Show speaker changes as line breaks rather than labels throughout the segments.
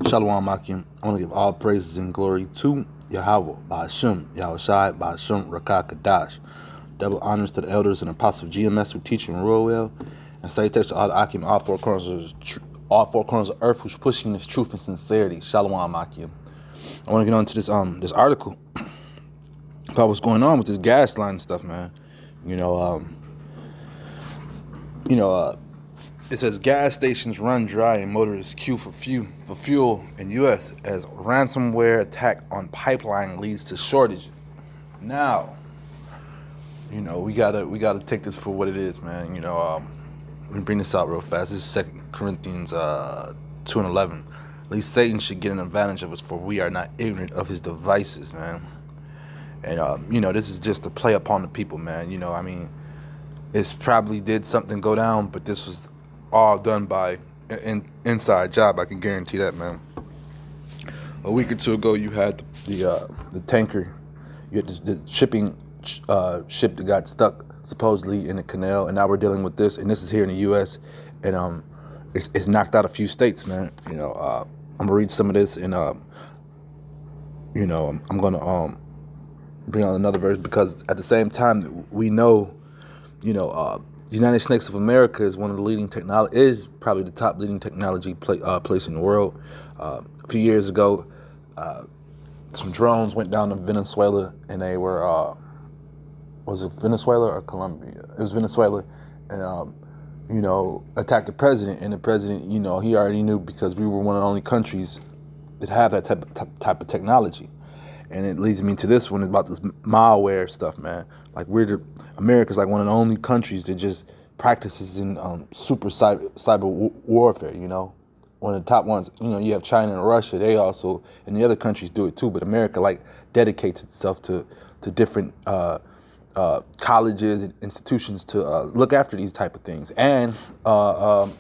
Shalom Akim. I want to give all praises and glory to Yahweh, Ba'ashem, Yahushai, Ba'ashem, Rakah, Kadash. Double honors to the elders and apostles of GMS who teach and rule well. And salutations to all the Akim, all four corners of earth who's pushing this truth and sincerity. Shalom Akim. I want to get on to this article about what's going on with this gas line and stuff, man. It says gas stations run dry and motorists queue for fuel in U.S. as ransomware attack on pipeline leads to shortages. Now, we gotta take this for what it is, man. Let me bring this out real fast. This is 2 Corinthians 2:11. At least Satan should get an advantage of us, for we are not ignorant of his devices, man. And this is just to play upon the people, man. It's probably did something go down, but this was all done by an inside job. I can guarantee that, man. A week or two ago, you had the tanker, you had the shipping ship that got stuck supposedly in the canal, and now we're dealing with this, and this is here in the U.S. and it's knocked out a few states, man. I'm gonna read some of this, and I'm gonna bring on another verse because at the same time we know, the United States of America is one of the leading is probably the top leading technology place in the world. A few years ago, some drones went down to Venezuela, and they were, was it Venezuela or Colombia? It was Venezuela, and attacked the president. And the president, he already knew because we were one of the only countries that have that type of technology. And it leads me to this one about this malware stuff, man. Like America's like one of the only countries that just practices in super cyber warfare. One of the top ones. You have China and Russia. They also, and the other countries do it too. But America dedicates itself to different colleges and institutions to look after these type of things, and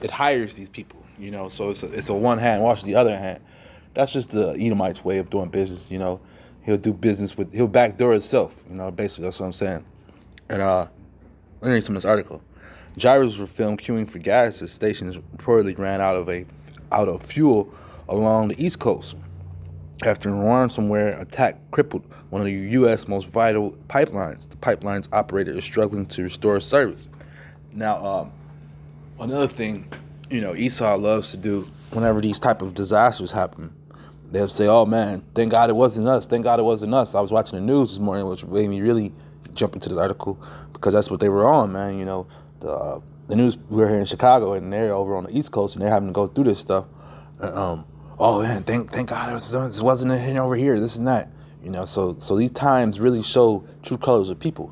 it hires these people. So it's a one hand wash the other hand. That's just the Edomite's way of doing business. He'll do business he'll backdoor himself, basically that's what I'm saying. And let me read some of this article. Gyros were filmed queuing for gas as stations reportedly ran out of fuel along the East Coast after a ransomware attack crippled one of the U.S. most vital pipelines. The pipeline's operator is struggling to restore service. Now, another thing, Esau loves to do whenever these type of disasters happen. They'll say, "Oh man, thank God it wasn't us. Thank God it wasn't us." I was watching the news this morning, which made me really jump into this article because that's what they were on, man. The news, we were here in Chicago and they're over on the East Coast and they're having to go through this stuff. Oh man, thank God it wasn't over here. This and that. So these times really show true colors of people.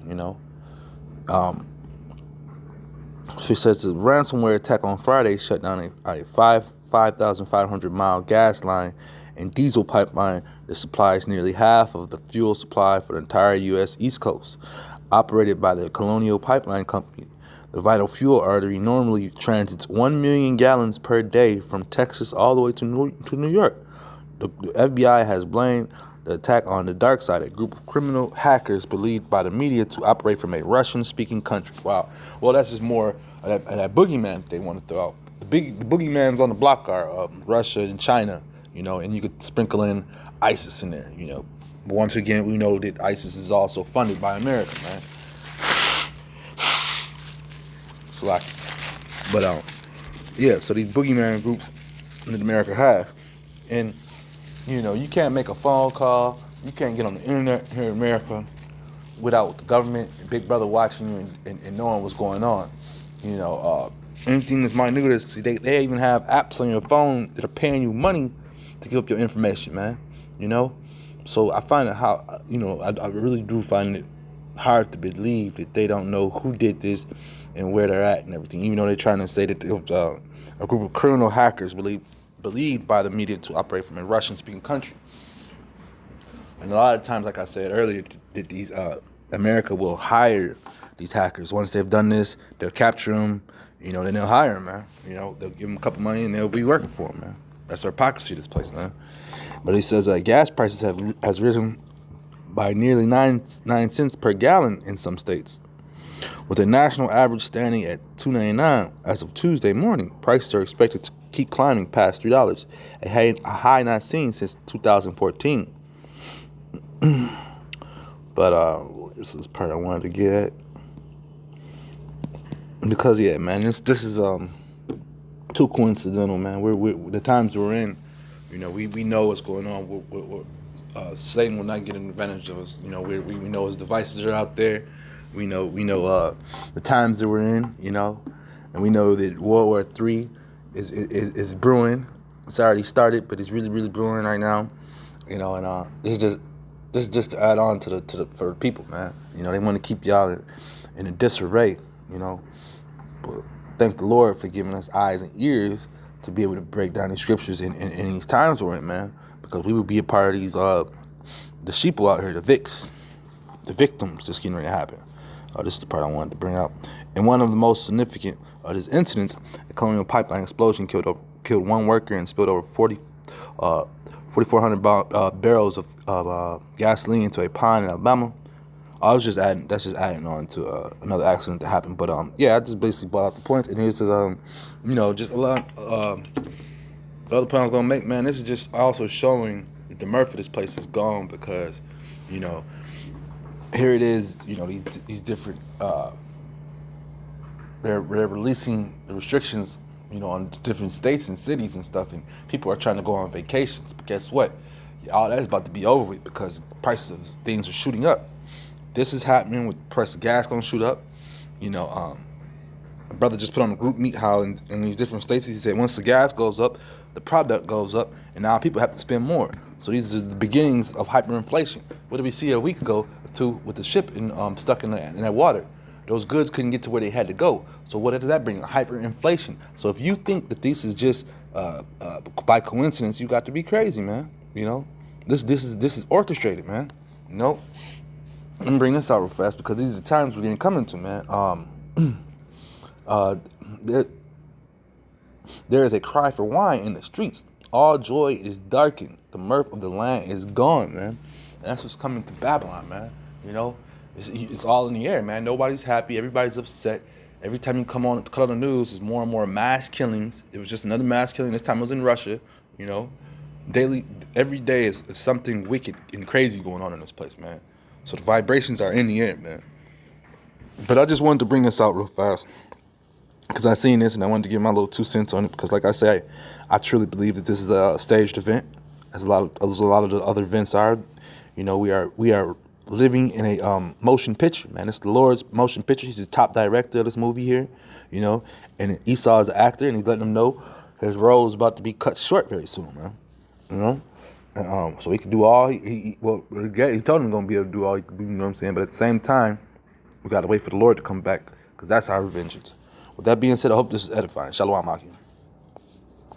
She says the ransomware attack on Friday shut down a 5,500 mile gas line and diesel pipeline that supplies nearly half of the fuel supply for the entire U.S. East Coast. Operated by the Colonial Pipeline Company, the vital fuel artery normally transits 1 million gallons per day from Texas all the way to New York. The FBI has blamed the attack on the dark side, a group of criminal hackers believed by the media to operate from a Russian-speaking country. Wow. Well, that's just more of that boogeyman they want to throw out. The boogeymans on the block are Russia and China. And you could sprinkle in ISIS in there, Once again, we know that ISIS is also funded by America, man. Slack. But, so these boogeyman groups that America have. And, you can't make a phone call. You can't get on the internet here in America without the government and Big Brother watching you and knowing what's going on. Anything that's minute, they even have apps on your phone that are paying you money to give up your information, man. So I find it I really do find it hard to believe that they don't know who did this and where they're at and everything. Even though they're trying to say that it was a group of criminal hackers believed by the media to operate from a Russian-speaking country. And a lot of times, like I said earlier, that these America will hire these hackers. Once they've done this, they'll capture them. Then they'll hire them, man. They'll give them a couple money and they'll be working for them, man. That's the hypocrisy of this place, man. But he says gas prices has risen by nearly 9 cents per gallon in some states. With the national average standing at $2.99 as of Tuesday morning, prices are expected to keep climbing past $3, a high not seen since 2014. But this is part I wanted to get at. Because yeah, man, this is too coincidental, man. We're the times we're in. We know what's going on. Satan will not get an advantage of us. We know his devices are out there. We know the times that we're in. And we know that World War III is brewing. It's already started, but it's really really brewing right now. And this is just to add on to the for the people, man. They want to keep y'all in a disarray. But thank the Lord for giving us eyes and ears to be able to break down these scriptures in these times we're in, man. Because we would be a part of these the sheeple out here, the victims that's getting ready to happen. This is the part I wanted to bring up. And one of the most significant of these incidents, the Colonial Pipeline explosion killed one worker and spilled over 4,400 barrels of gasoline into a pond in Alabama. That's just adding on to another accident that happened. But yeah, I just basically brought out the points, and here's just a lot. The other point I was gonna make, man, this is just also showing the mirth of this place is gone because, here it is, these different they're releasing the restrictions, on different states and cities and stuff, and people are trying to go on vacations. But guess what? All that is about to be over with because prices of things are shooting up. This is happening with the price of gas going to shoot up. My brother just put on a group meet how in these different states, he said once the gas goes up, the product goes up, and now people have to spend more. So these are the beginnings of hyperinflation. What did we see a week ago or two with the ship stuck in that water? Those goods couldn't get to where they had to go. So what does that bring? Hyperinflation. So if you think that this is just by coincidence, you got to be crazy, man. This is orchestrated, man. Let me bring this out real fast because these are the times we're going to come into, man. There is a cry for wine in the streets. All joy is darkened. The mirth of the land is gone, man. And that's what's coming to Babylon, man. It's all in the air, man. Nobody's happy. Everybody's upset. Every time you cut on the news, there's more and more mass killings. It was just another mass killing. This time it was in Russia, Daily, every day is something wicked and crazy going on in this place, man. So the vibrations are in the air, man. But I just wanted to bring this out real fast because I seen this and I wanted to give my little 2 cents on it because, like I say, I truly believe that this is a staged event, as a lot of the other events are. We are living in a motion picture, man. It's the Lord's motion picture. He's the top director of this movie here, And Esau is an actor, and he's letting them know his role is about to be cut short very soon, man. So he could do all he told him he's going to be able to do all he can do, you know what I'm saying? But at the same time, we got to wait for the Lord to come back because that's our vengeance. With that being said, I hope this is edifying. Shalom, Akim.